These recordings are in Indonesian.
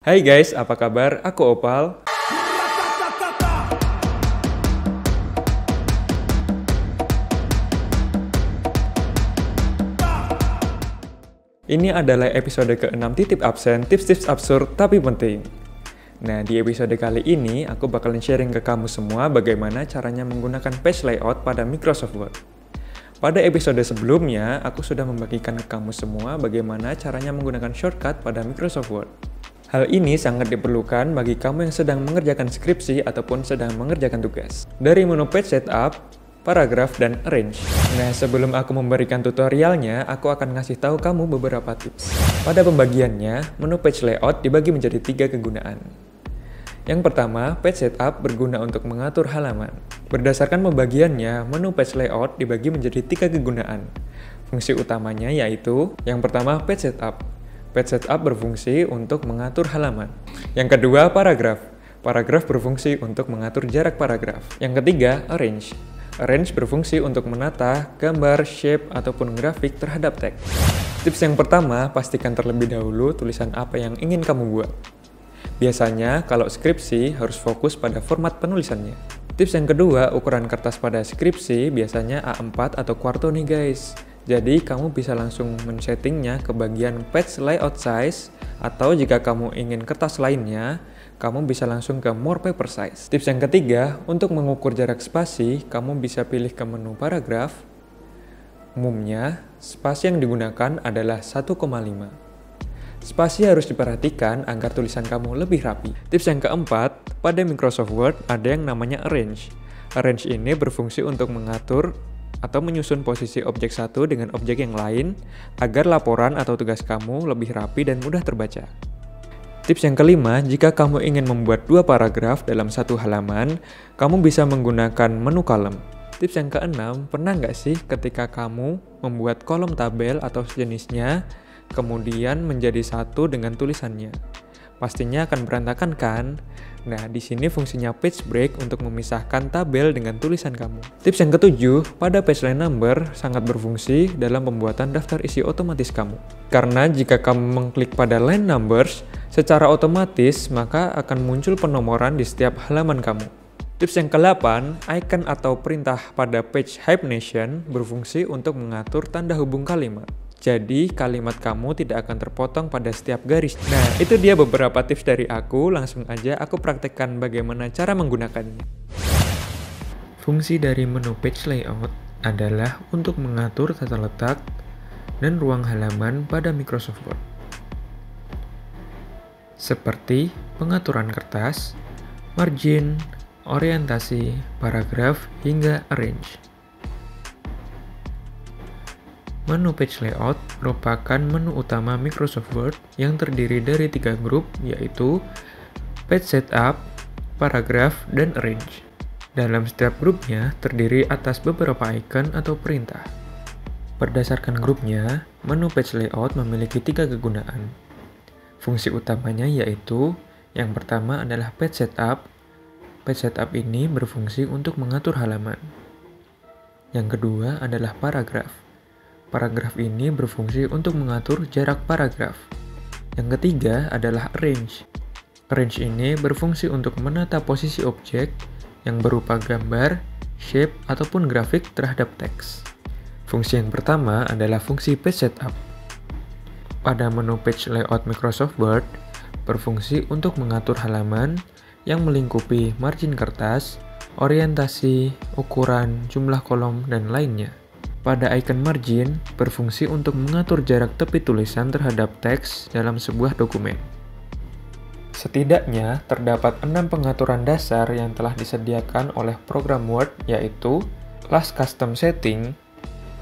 Hai guys, apa kabar? Aku Opal. Ini adalah episode ke-6 Titip Absen, tips-tips absurd tapi penting. Nah, di episode kali ini aku bakalan sharing ke kamu semua bagaimana caranya menggunakan page layout pada Microsoft Word. Pada episode sebelumnya, aku sudah membagikan ke kamu semua bagaimana caranya menggunakan shortcut pada Microsoft Word. Hal ini sangat diperlukan bagi kamu yang sedang mengerjakan skripsi ataupun sedang mengerjakan tugas. Dari menu page setup, paragraf, dan arrange. Nah, sebelum aku memberikan tutorialnya, aku akan ngasih tahu kamu beberapa tips. Pada pembagiannya, menu page layout dibagi menjadi 3 kegunaan. Yang pertama, page setup berguna untuk mengatur halaman. Berdasarkan pembagiannya, menu page layout dibagi menjadi 3 kegunaan. Fungsi utamanya yaitu, yang pertama, page setup. Page setup berfungsi untuk mengatur halaman. Yang kedua, paragraf. Paragraf berfungsi untuk mengatur jarak paragraf. Yang ketiga, arrange. Arrange berfungsi untuk menata gambar, shape, ataupun grafik terhadap teks. Tips yang pertama, pastikan terlebih dahulu tulisan apa yang ingin kamu buat. Biasanya, kalau skripsi harus fokus pada format penulisannya. Tips yang kedua, ukuran kertas pada skripsi biasanya A4 atau quarto nih guys. Jadi, kamu bisa langsung men-settingnya ke bagian page layout size, atau jika kamu ingin kertas lainnya, kamu bisa langsung ke more paper size. Tips yang ketiga, untuk mengukur jarak spasi, kamu bisa pilih ke menu paragraf. Umumnya, spasi yang digunakan adalah 1,5. Spasi harus diperhatikan agar tulisan kamu lebih rapi. Tips yang keempat, pada Microsoft Word ada yang namanya arrange. Arrange ini berfungsi untuk mengatur atau menyusun posisi objek satu dengan objek yang lain agar laporan atau tugas kamu lebih rapi dan mudah terbaca. Tips yang kelima, jika kamu ingin membuat 2 paragraf dalam satu halaman, kamu bisa menggunakan menu kolom. Tips yang keenam, pernah nggak sih ketika kamu membuat kolom tabel atau sejenisnya, kemudian menjadi satu dengan tulisannya? Pastinya akan berantakan kan? Nah, di sini fungsinya page break untuk memisahkan tabel dengan tulisan kamu. Tips yang ketujuh, pada page line number sangat berfungsi dalam pembuatan daftar isi otomatis kamu. Karena jika kamu mengklik pada line numbers, secara otomatis maka akan muncul penomoran di setiap halaman kamu. Tips yang ke-8, icon atau perintah pada page Hibernation berfungsi untuk mengatur tanda hubung kalimat. Jadi, kalimat kamu tidak akan terpotong pada setiap garis. Nah, itu dia beberapa tips dari aku. Langsung aja aku praktekkan bagaimana cara menggunakannya. Fungsi dari menu page layout adalah untuk mengatur tata letak dan ruang halaman pada Microsoft Word. Seperti pengaturan kertas, margin, orientasi, paragraf, hingga arrange. Menu page layout merupakan menu utama Microsoft Word yang terdiri dari 3 grup, yaitu page setup, paragraf, dan arrange. Dalam setiap grupnya terdiri atas beberapa icon atau perintah. Berdasarkan grupnya, menu page layout memiliki 3 kegunaan. Fungsi utamanya yaitu, yang pertama adalah page setup. Page setup ini berfungsi untuk mengatur halaman. Yang kedua adalah paragraf. Paragraf ini berfungsi untuk mengatur jarak paragraf. Yang ketiga adalah arrange. Arrange ini berfungsi untuk menata posisi objek yang berupa gambar, shape, ataupun grafik terhadap teks. Fungsi yang pertama adalah fungsi page setup. Pada menu page layout Microsoft Word, berfungsi untuk mengatur halaman yang melingkupi margin kertas, orientasi, ukuran, jumlah kolom, dan lainnya. Pada icon margin, berfungsi untuk mengatur jarak tepi tulisan terhadap teks dalam sebuah dokumen. Setidaknya, terdapat 6 pengaturan dasar yang telah disediakan oleh program Word, yaitu Last Custom Setting,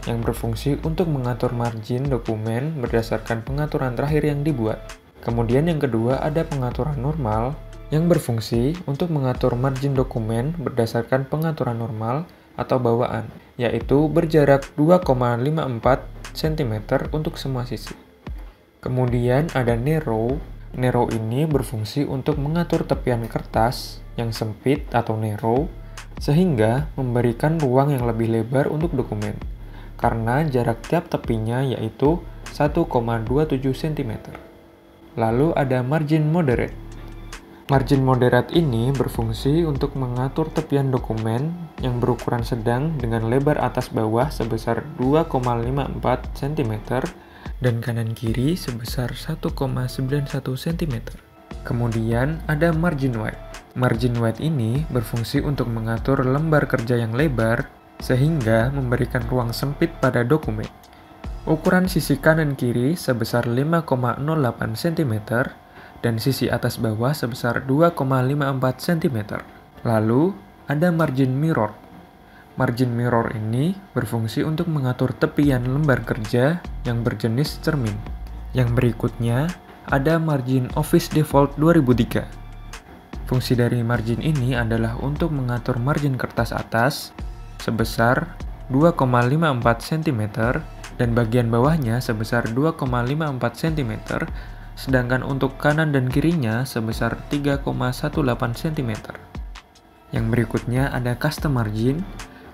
yang berfungsi untuk mengatur margin dokumen berdasarkan pengaturan terakhir yang dibuat. Kemudian yang kedua ada pengaturan normal, yang berfungsi untuk mengatur margin dokumen berdasarkan pengaturan normal atau bawaan, yaitu berjarak 2,54 cm untuk semua sisi. Kemudian ada narrow. Narrow ini berfungsi untuk mengatur tepian kertas yang sempit atau narrow, sehingga memberikan ruang yang lebih lebar untuk dokumen, karena jarak tiap tepinya yaitu 1,27 cm. Lalu ada margin moderate. Margin moderate ini berfungsi untuk mengatur tepian dokumen yang berukuran sedang dengan lebar atas bawah sebesar 2,54 cm dan kanan kiri sebesar 1,91 cm. Kemudian ada margin width. Margin width ini berfungsi untuk mengatur lembar kerja yang lebar sehingga memberikan ruang sempit pada dokumen. Ukuran sisi kanan kiri sebesar 5,08 cm dan sisi atas bawah sebesar 2,54 cm. Lalu, ada margin mirror. Margin mirror ini berfungsi untuk mengatur tepian lembar kerja yang berjenis cermin. Yang berikutnya, ada margin Office Default 2003. Fungsi dari margin ini adalah untuk mengatur margin kertas atas sebesar 2,54 cm dan bagian bawahnya sebesar 2,54 cm, sedangkan untuk kanan dan kirinya sebesar 3,18 cm. Yang berikutnya ada custom margin.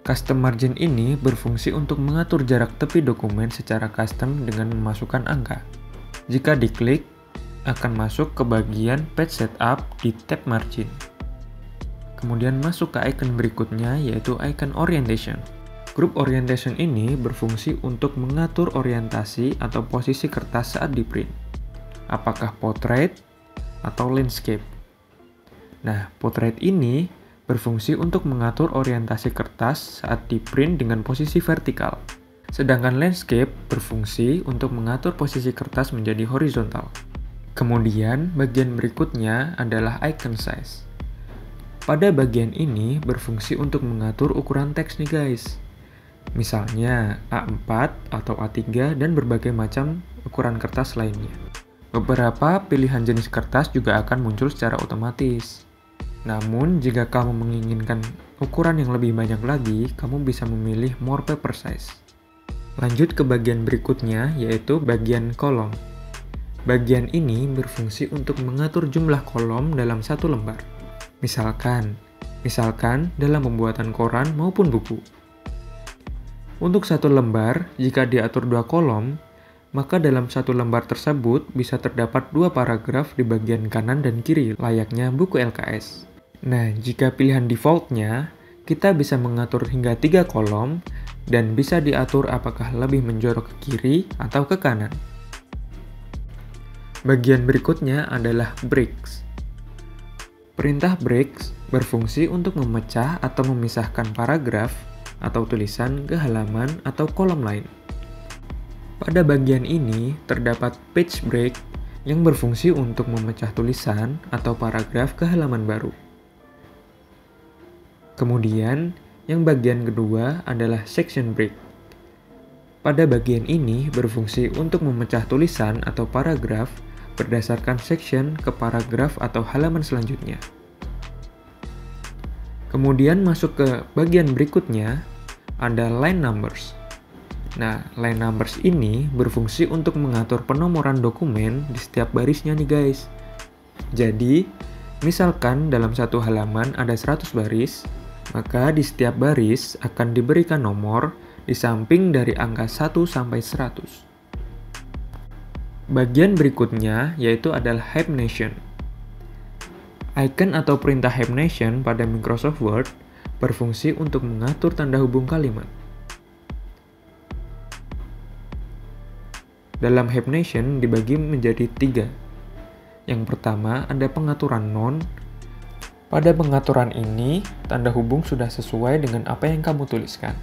Custom margin ini berfungsi untuk mengatur jarak tepi dokumen secara custom dengan memasukkan angka. Jika diklik, akan masuk ke bagian page setup di tab margin. Kemudian masuk ke icon berikutnya, yaitu icon orientation. Group orientation ini berfungsi untuk mengatur orientasi atau posisi kertas saat di print. Apakah portrait atau landscape. Nah, portrait ini berfungsi untuk mengatur orientasi kertas saat di print dengan posisi vertikal. Sedangkan landscape berfungsi untuk mengatur posisi kertas menjadi horizontal. Kemudian, bagian berikutnya adalah icon size. Pada bagian ini berfungsi untuk mengatur ukuran teks nih guys. Misalnya A4 atau A3 dan berbagai macam ukuran kertas lainnya. Beberapa pilihan jenis kertas juga akan muncul secara otomatis. Namun, jika kamu menginginkan ukuran yang lebih banyak lagi, kamu bisa memilih more paper size. Lanjut ke bagian berikutnya, yaitu bagian kolom. Bagian ini berfungsi untuk mengatur jumlah kolom dalam satu lembar. Misalkan dalam pembuatan koran maupun buku. Untuk satu lembar, jika diatur 2 kolom, maka dalam satu lembar tersebut bisa terdapat 2 paragraf di bagian kanan dan kiri, layaknya buku LKS. Nah, jika pilihan defaultnya, kita bisa mengatur hingga 3 kolom, dan bisa diatur apakah lebih menjorok ke kiri atau ke kanan. Bagian berikutnya adalah breaks. Perintah breaks berfungsi untuk memecah atau memisahkan paragraf atau tulisan ke halaman atau kolom lain. Pada bagian ini terdapat page break yang berfungsi untuk memecah tulisan atau paragraf ke halaman baru. Kemudian, yang bagian kedua adalah section break. Pada bagian ini berfungsi untuk memecah tulisan atau paragraf berdasarkan section ke paragraf atau halaman selanjutnya. Kemudian masuk ke bagian berikutnya, ada line numbers. Nah, line numbers ini berfungsi untuk mengatur penomoran dokumen di setiap barisnya nih guys. Jadi, misalkan dalam satu halaman ada 100 baris, maka di setiap baris akan diberikan nomor di samping dari angka 1 sampai 100. Bagian berikutnya yaitu adalah hyphenation. Icon atau perintah hyphenation pada Microsoft Word berfungsi untuk mengatur tanda hubung kalimat. Dalam hyphenation dibagi menjadi 3. Yang pertama ada pengaturan non. Pada pengaturan ini, tanda hubung sudah sesuai dengan apa yang kamu tuliskan.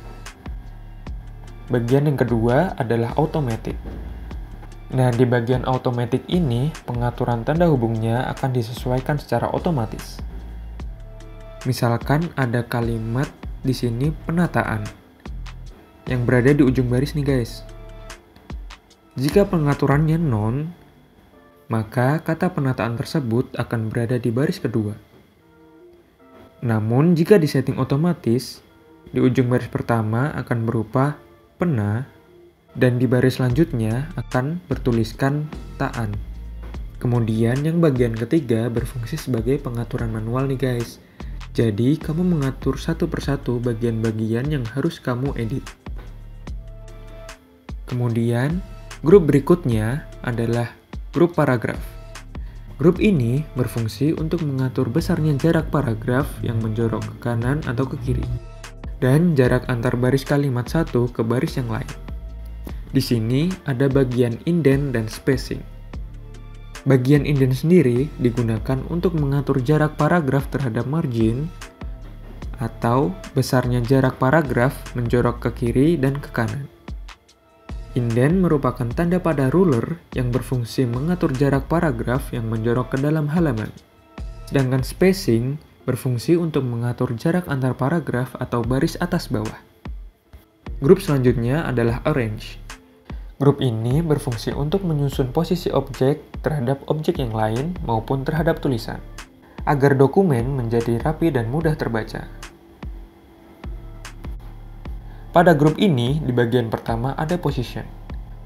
Bagian yang kedua adalah automatic. Nah, di bagian automatic ini, pengaturan tanda hubungnya akan disesuaikan secara otomatis. Misalkan ada kalimat di sini penataan yang berada di ujung baris nih guys. Jika pengaturannya non, maka kata penataan tersebut akan berada di baris kedua. Namun, jika disetting otomatis, di ujung baris pertama akan berupa pena, dan di baris selanjutnya akan bertuliskan taan. Kemudian, yang bagian ketiga berfungsi sebagai pengaturan manual nih guys. Jadi, kamu mengatur satu persatu bagian-bagian yang harus kamu edit. Kemudian, grup berikutnya adalah grup paragraf. Grup ini berfungsi untuk mengatur besarnya jarak paragraf yang menjorok ke kanan atau ke kiri, dan jarak antar baris kalimat satu ke baris yang lain. Di sini ada bagian indent dan spacing. Bagian indent sendiri digunakan untuk mengatur jarak paragraf terhadap margin, atau besarnya jarak paragraf menjorok ke kiri dan ke kanan. Indent merupakan tanda pada ruler yang berfungsi mengatur jarak paragraf yang menjorok ke dalam halaman. Sedangkan spacing berfungsi untuk mengatur jarak antar paragraf atau baris atas bawah. Grup selanjutnya adalah arrange. Grup ini berfungsi untuk menyusun posisi objek terhadap objek yang lain maupun terhadap tulisan, agar dokumen menjadi rapi dan mudah terbaca. Pada grup ini, di bagian pertama ada position.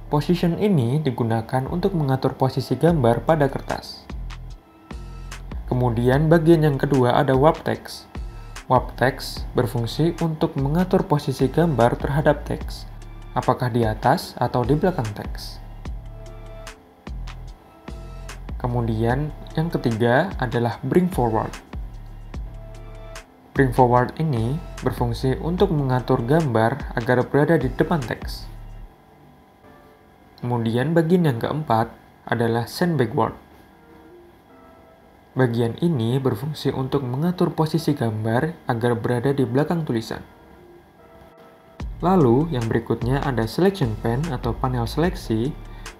Position ini digunakan untuk mengatur posisi gambar pada kertas. Kemudian bagian yang kedua ada warp text. Warp text berfungsi untuk mengatur posisi gambar terhadap teks, apakah di atas atau di belakang teks. Kemudian yang ketiga adalah bring forward. Bring forward ini berfungsi untuk mengatur gambar agar berada di depan teks. Kemudian bagian yang keempat adalah send backward. Bagian ini berfungsi untuk mengatur posisi gambar agar berada di belakang tulisan. Lalu yang berikutnya ada selection pane atau panel seleksi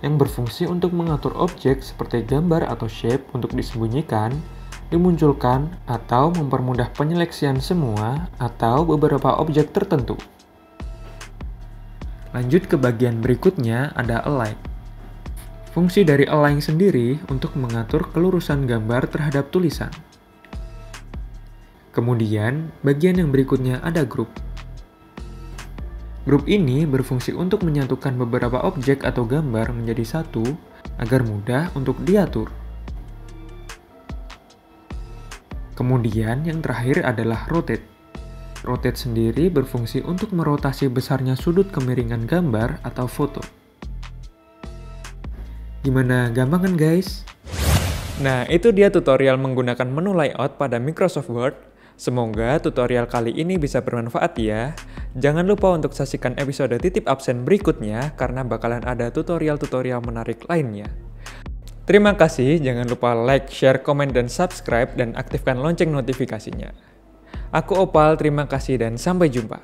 yang berfungsi untuk mengatur objek seperti gambar atau shape untuk disembunyikan, dimunculkan, atau mempermudah penyeleksian semua atau beberapa objek tertentu. Lanjut ke bagian berikutnya ada align. Fungsi dari align sendiri untuk mengatur kelurusan gambar terhadap tulisan. Kemudian, bagian yang berikutnya ada group. Grup ini berfungsi untuk menyatukan beberapa objek atau gambar menjadi satu agar mudah untuk diatur. Kemudian yang terakhir adalah rotate. Rotate sendiri berfungsi untuk merotasi besarnya sudut kemiringan gambar atau foto. Gimana, gampang kan guys? Nah, itu dia tutorial menggunakan menu layout pada Microsoft Word. Semoga tutorial kali ini bisa bermanfaat ya. Jangan lupa untuk saksikan episode titip absen berikutnya karena bakalan ada tutorial-tutorial menarik lainnya. Terima kasih, jangan lupa like, share, komen, dan subscribe, dan aktifkan lonceng notifikasinya. Aku Opal, terima kasih dan sampai jumpa.